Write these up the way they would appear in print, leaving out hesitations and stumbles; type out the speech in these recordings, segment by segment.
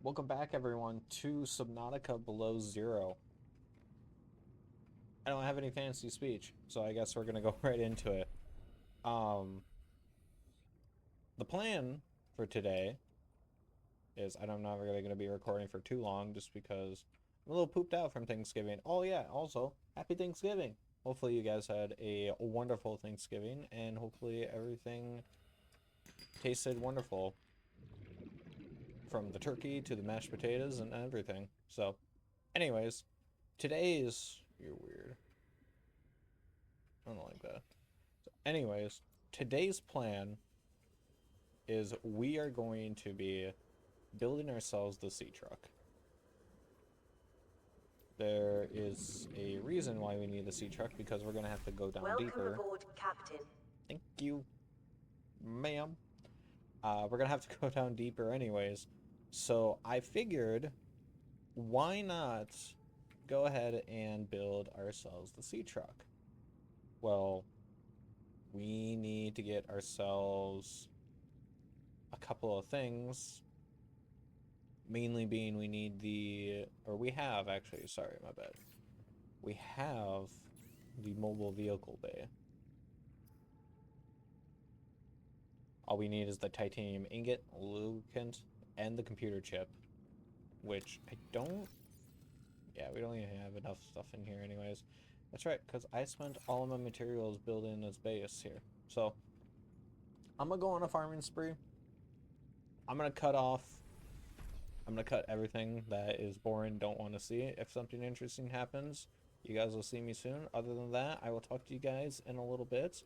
Welcome back, everyone, to Subnautica Below Zero. I don't have any fancy speech, so I guess we're gonna go right into it. Um, the plan for today is I'm not really gonna be recording for too long, just because I'm a little pooped out from Thanksgiving. Oh yeah, also happy Thanksgiving. Hopefully you guys had a wonderful Thanksgiving, and hopefully everything tasted wonderful, from the turkey to the mashed potatoes and everything. So, anyways, today's you're weird. I don't like that. So anyways, today's plan is we are going to be building ourselves the sea truck. There is a reason why we need the sea truck, because we're going to have to go down Welcome deeper. aboard, Captain. Thank you, ma'am. We're going to have to go down deeper anyways. So I figured, why not go ahead and build ourselves the sea truck? Well, we need to get ourselves a couple of things, mainly being we need we have actually, sorry, my bad. We have the mobile vehicle bay. All we need is the titanium ingot, lubricant, and the computer chip, which I don't, yeah, we don't even have enough stuff in here anyways. That's right, because I spent all of my materials building this base here. So, I'm gonna go on a farming spree. I'm gonna cut everything that is boring, don't want to see. If something interesting happens, you guys will see me soon. Other than that, I will talk to you guys in a little bit.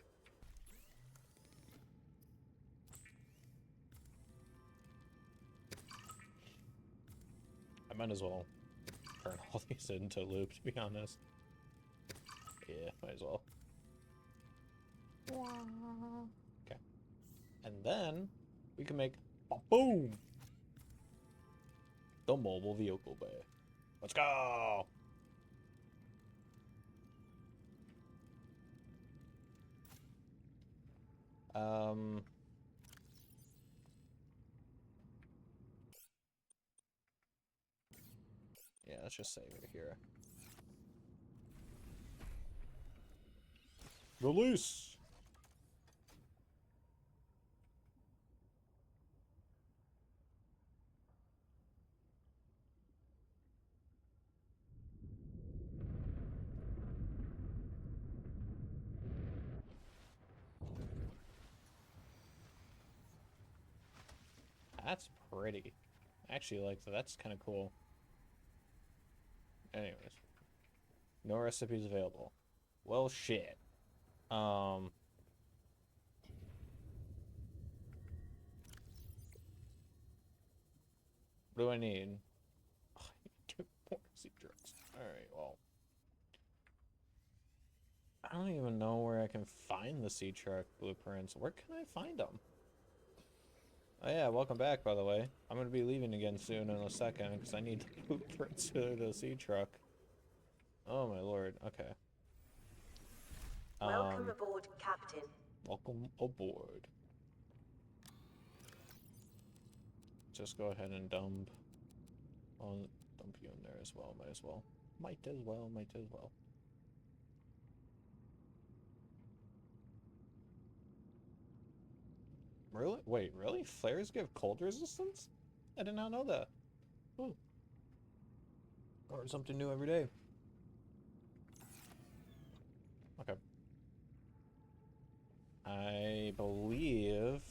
I might as well turn all these into loop, to be honest. Yeah, might as well. Okay. And then we can make boom, the mobile vehicle bay. Let's go. Um, yeah, let's just save it here. Release. That's pretty. I actually like that. That's kind of cool. Anyways, no recipes available. Well, shit. Um, what do I need? Oh, I need 2 more sea trucks. Alright, well. I don't even know where I can find the sea truck blueprints. Where can I find them? Oh yeah, welcome back, by the way. I'm gonna be leaving again soon in a second, because I need the blueprints to the sea truck. Oh my lord, okay. Welcome aboard, Captain. Welcome aboard. Just go ahead and dump you in there as well. Might as well. Might as well. Might as well. Really? Wait, really? Flares give cold resistance? I did not know that. Ooh. Learn something new every day. Okay. I believe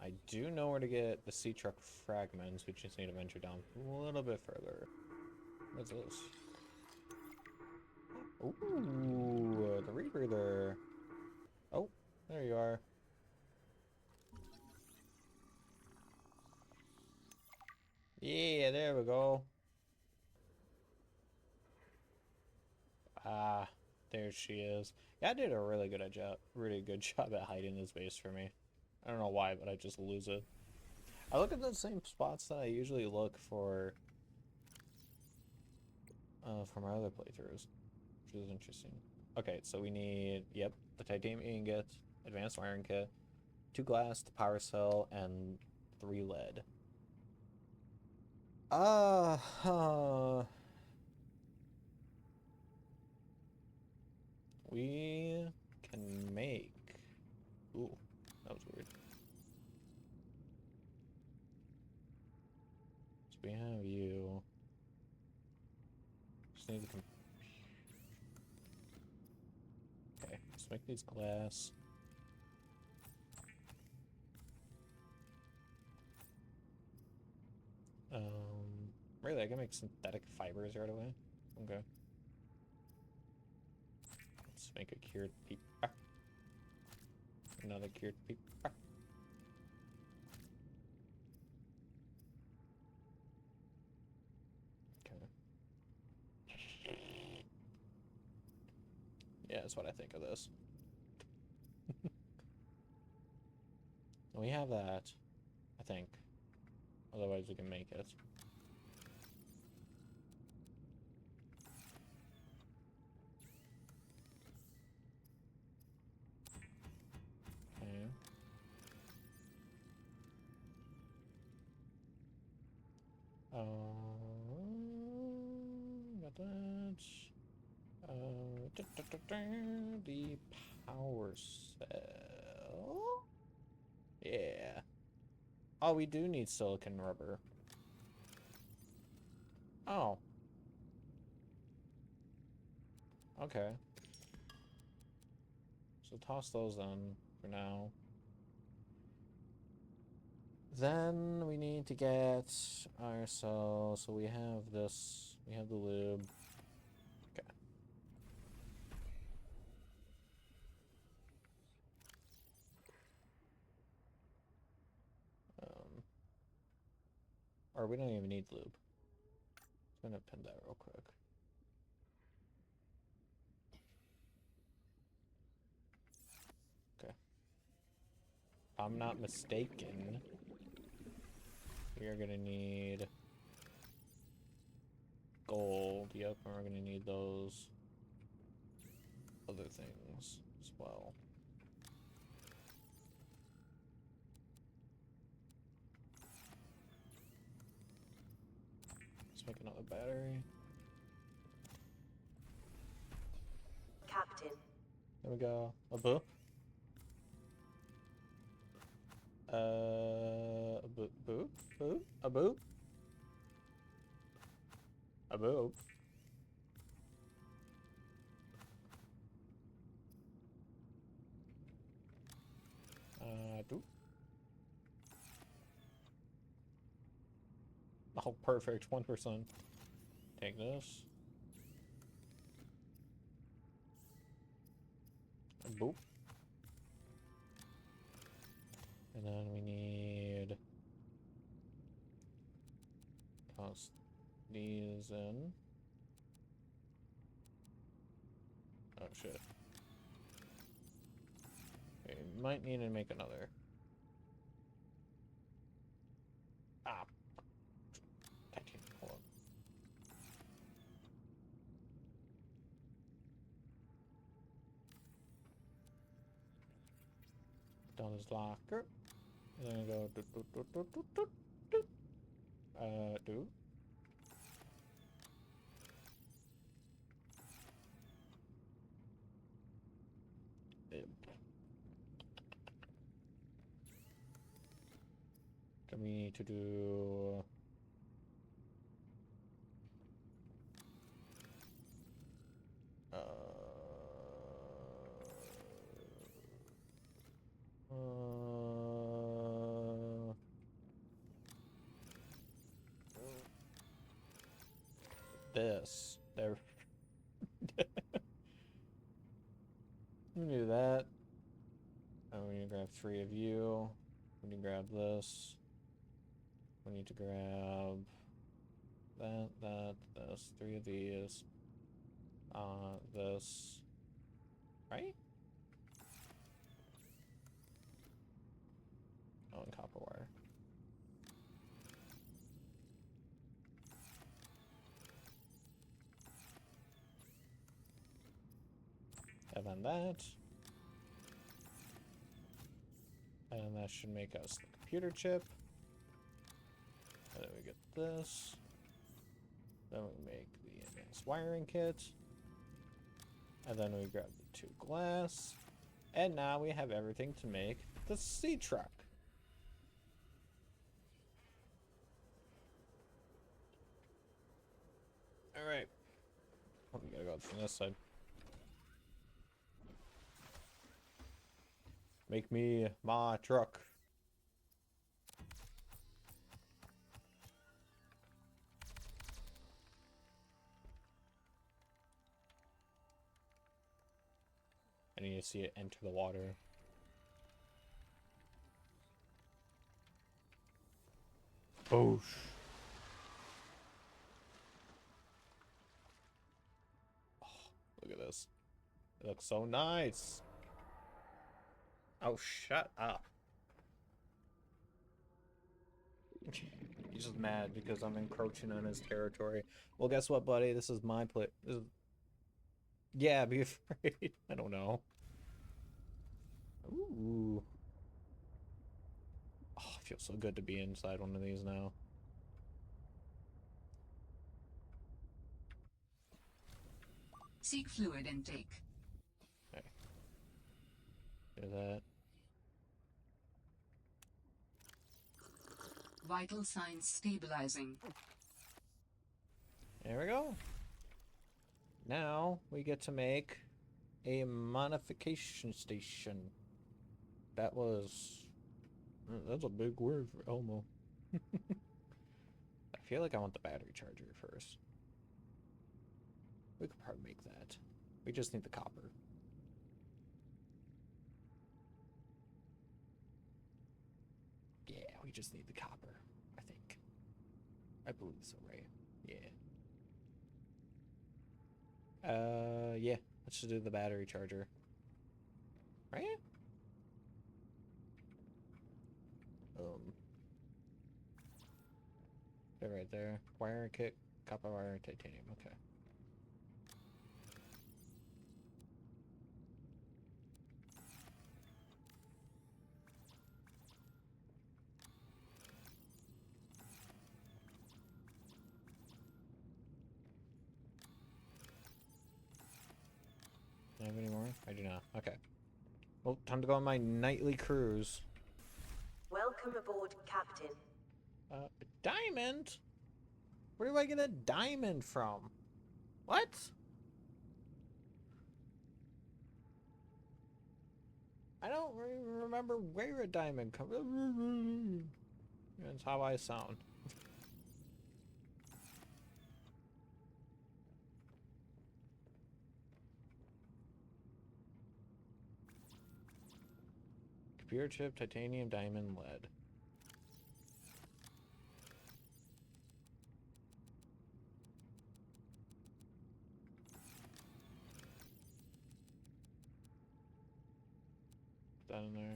I do know where to get the sea truck fragments. We just need to venture down a little bit further. What's this? Ooh, the rebreather. Oh, there you are. Yeah, there we go. Ah, there she is. Yeah, I did a really good job at hiding this base for me. I don't know why, but I just lose it. I look at the same spots that I usually look for my other playthroughs, which is interesting. Okay, so we need, yep, the titanium ingot, advanced wiring kit, 2 glass, the power cell, and 3 lead. Uh, uh, we can make. Ooh, that was weird. So we have you. Just need to. Okay, let's make these glass. Really, I can make synthetic fibers right away. Okay. Let's make a cured paper. Another cured paper. Okay. Yeah, that's what I think of this. We have that, I think. Otherwise, we can make it. Okay. Got that. The power cell. Yeah. Oh, we do need silicon rubber. Oh. Okay. So toss those in for now. Then we need to get ourselves. So we have this. We have the lube. Okay. Or we don't even need lube. I'm gonna pin that real quick. Okay. If I'm not mistaken, we are gonna need gold. Yep, and we're gonna need those other things as well. Let's make another battery. Captain. There we go. A boop. A boop, boop, boop, a boop. A boop. Doop. Oh, perfect. 1%. Take this. A boop. And then we need toss these in. Oh shit. We might need to make another. Ah. Titanium. Hold on. Down this locker. And then go do do do do do do do. Do. Then we need to do. Uh, this. There. We do that. And we need to grab 3 of you. We need to grab this. We need to grab this. 3 of these. This. Right? Oh, and copper wire. And then that. And that should make us the computer chip. And there we get this. Then we make the advanced wiring kit. And then we grab the 2 glass. And now we have everything to make the sea truck. Alright. Oh, we gotta go from this side. Make me my truck. I need to see it enter the water. Boosh. Oh, look at this. It looks so nice. Oh, shut up. He's just mad because I'm encroaching on his territory. Well, guess what, buddy? This is my place. Yeah, be afraid. I don't know. Ooh. Oh, it feels so good to be inside one of these now. Seek fluid intake. Okay. Do that. Vital signs stabilizing. There we go. Now we get to make a modification station. That's a big word for Elmo. I feel like I want the battery charger first. We could probably make that. We just need the copper. Yeah, we just need the copper, I think. I believe so, right? Yeah. Yeah. Let's just do the battery charger. Right? They're right there. Wire kit, copper wire, titanium. Okay. Do I have any more? I do not. Okay. Well, time to go on my nightly cruise. Welcome aboard, Captain. A diamond? Where do I get a diamond from? What? I don't remember where a diamond comes. That's how I sound. Computer chip, titanium, diamond, lead. That in there.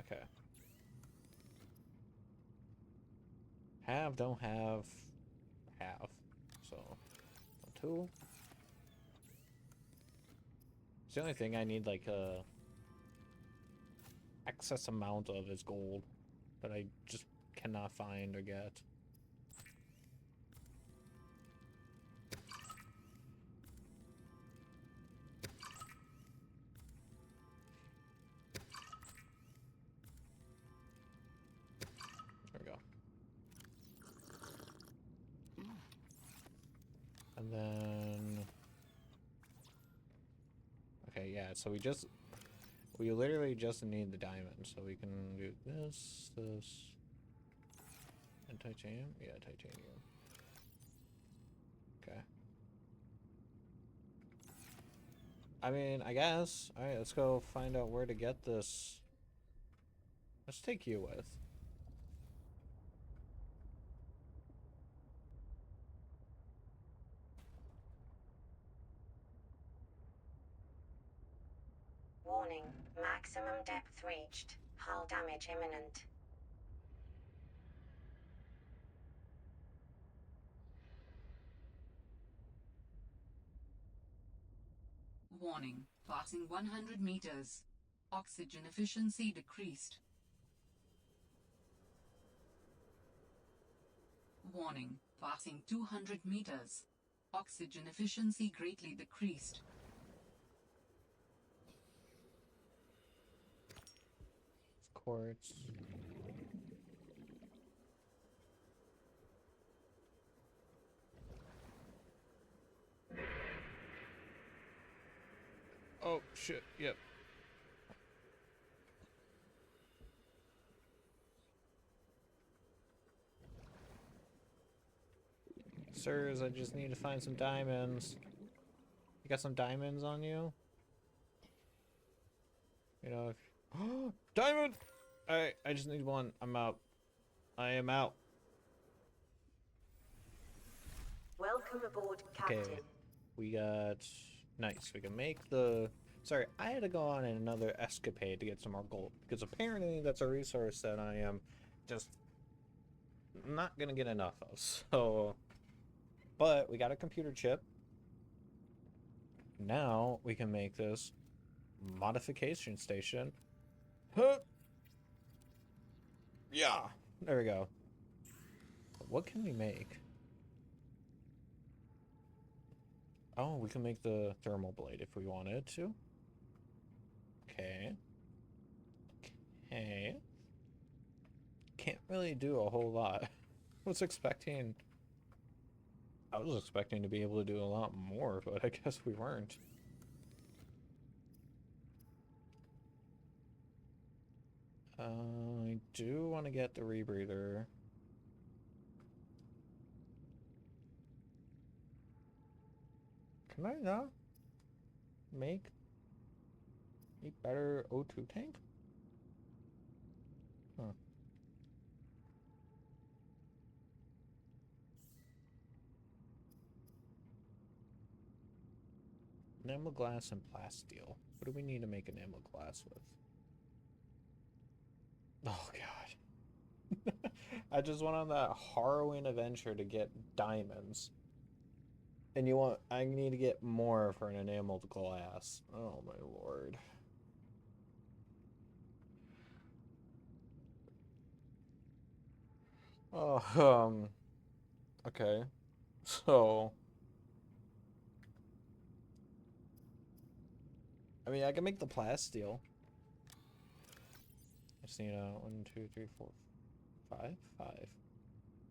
Okay. Have, don't have, have. So, a tool. It's the only thing I need, like, a excess amount of is gold that I just cannot find or get. There we go. And then... Okay, yeah, so we literally just need the diamond, so we can do this, and titanium? Yeah, titanium. Okay. I mean, I guess. Alright, let's go find out where to get this. Let's take you with. Warning, maximum depth reached. Hull damage imminent. Warning, passing 100 meters. Oxygen efficiency decreased. Warning, passing 200 meters. Oxygen efficiency greatly decreased. Quartz. Oh shit, yep. Sirs, I just need to find some diamonds. You got some diamonds on you? You know, if... Diamond! I just need one. I'm out. I am out. Welcome aboard, Captain. Okay. We got... Nice. We can make the... Sorry, I had to go on another escapade to get some more gold. Because apparently that's a resource that I am just not gonna get enough of. So... But we got a computer chip. Now we can make this modification station. Huh. Yeah. There we go. What can we make? Oh, we can make the thermal blade if we wanted to. Okay. Okay. Can't really do a whole lot. I was expecting to be able to do a lot more, but I guess we weren't. I do want to get the rebreather. Can I not make a better O2 tank? Huh. Enamel glass and plasteel. What do we need to make enamel glass with? Oh god. I just went on that harrowing adventure to get diamonds. And I need to get more for an enameled glass. Oh my lord. Oh, okay. So, I mean, I can make the plasteel. I just need 1, 2, 3, 4, 5.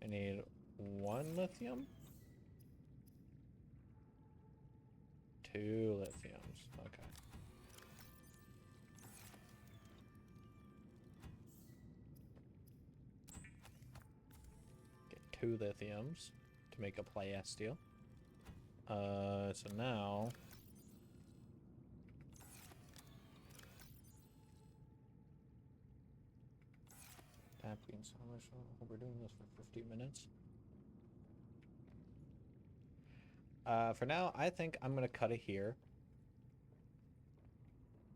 I need 1 lithium. 2 lithiums. Okay. Get 2 lithiums to make a plasteel. So now that being so much. We're doing this for 50 minutes. For now, I think I'm gonna cut it here.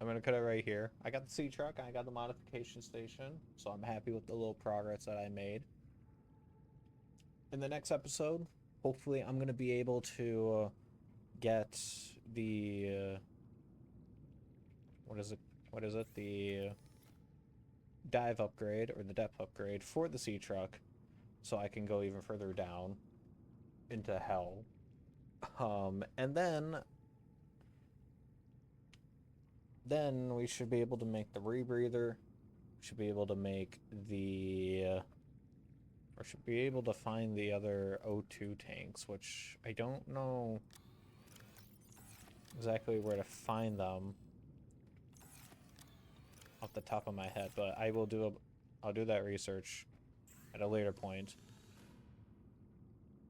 I'm gonna cut it right here. I got the sea truck, I got the modification station, so I'm happy with the little progress that I made. In the next episode, hopefully I'm gonna be able to get the what is it? The dive upgrade or the depth upgrade for the sea truck, so I can go even further down into hell. And then we should be able to make the rebreather. Should be able to make the or should be able to find the other O2 tanks, which I don't know exactly where to find them off the top of my head, but I'll do that research at a later point.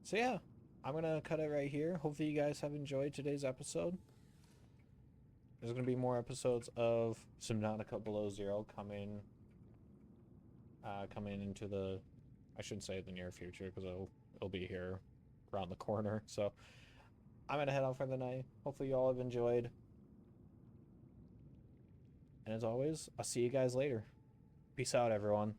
So yeah, I'm gonna cut it right here. Hopefully you guys have enjoyed today's episode. There's gonna be more episodes of Subnautica Below Zero coming into the, I shouldn't say the near future, because it'll be here around the corner. So I'm gonna head out for the night. Hopefully you all have enjoyed. And as always, I'll see you guys later. Peace out, everyone.